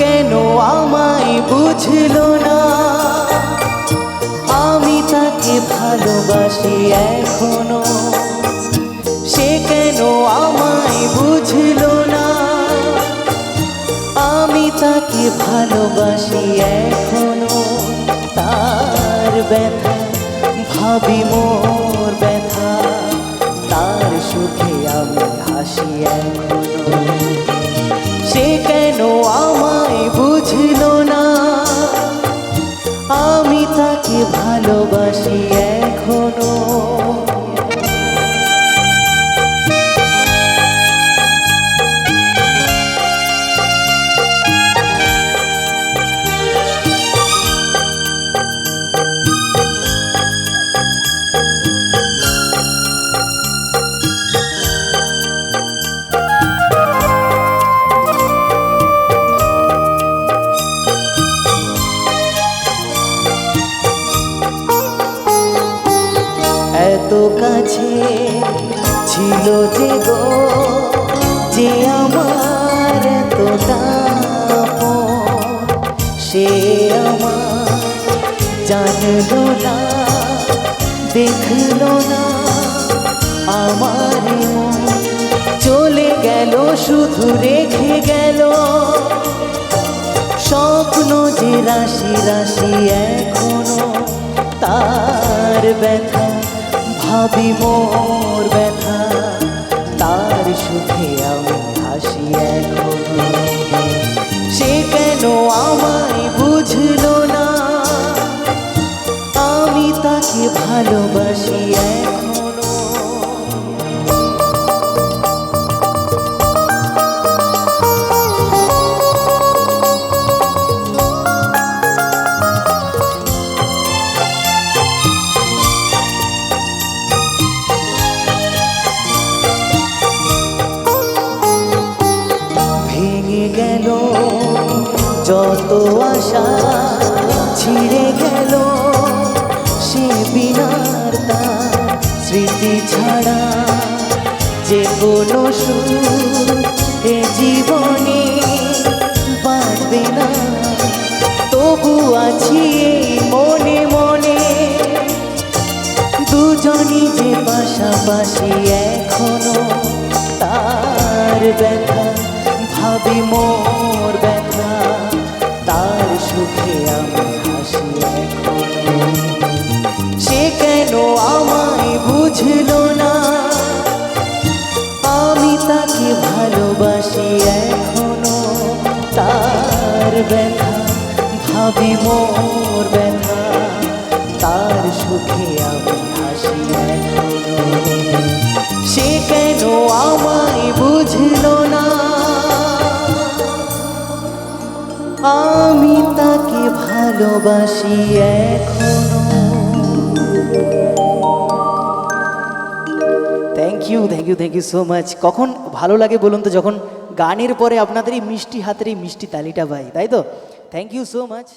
কেন আমায় বুঝলো না, আমি তাকে ভালোবাসি এখনো। সে কেন আমায় বুঝলো না, আমি তাকে ভালোবাসি এখনো। তার ব্যথা ভাবি মোর ব্যথা, তার সুখে আমি হাসি এখনো। সে কেন আমায় বুঝলো না, আমি তাকে ভালোবাসি এখনো। এত কাছে ছিল যে গো, যে আমার এতটা আপন, সে আমার জানলো না, দেখলো না আমার মন। চলে গেল শুধু রেখে গেল স্বপ্ন যে রাশি রাশি এখনো। তার ব্যথা ভাবি মোর ব্যথা, তার সুখে আমি হাসি এখনো। সে কেন আমায় বুঝলো না, আমি তাকে ভালোবাসি এখনো। গেল যত আশা, ছিঁড়ে গেল সে বিনার তার। স্মৃতি ছাড়া যে কোনো সুর এ জীবনে বাঁচবে না। তবু আছি এই মনে মনে, দুজনই যে পাশাপাশি এখনো। তার ব্যথা ভাবি মোর ব্যথা, তার সুখে আমি হাসি এখনো। সে কেন আমায় বুঝলো না, আমি তাকে ভালোবাসি এখনো। তার ব্যথা ভাবি মোর ব্যথা, তার সুখে আমি হাসি এখনো। সে কেন আমায় বুঝলো না, আমি তাকে ভালোবাসি এখনো। Thank you so much. কখন ভালো লাগে বলুন তো, যখন গানের পরে আপনাদের এই মিষ্টি হাতের এই মিষ্টি তালিটা পাই, তাই তো? Thank you so much.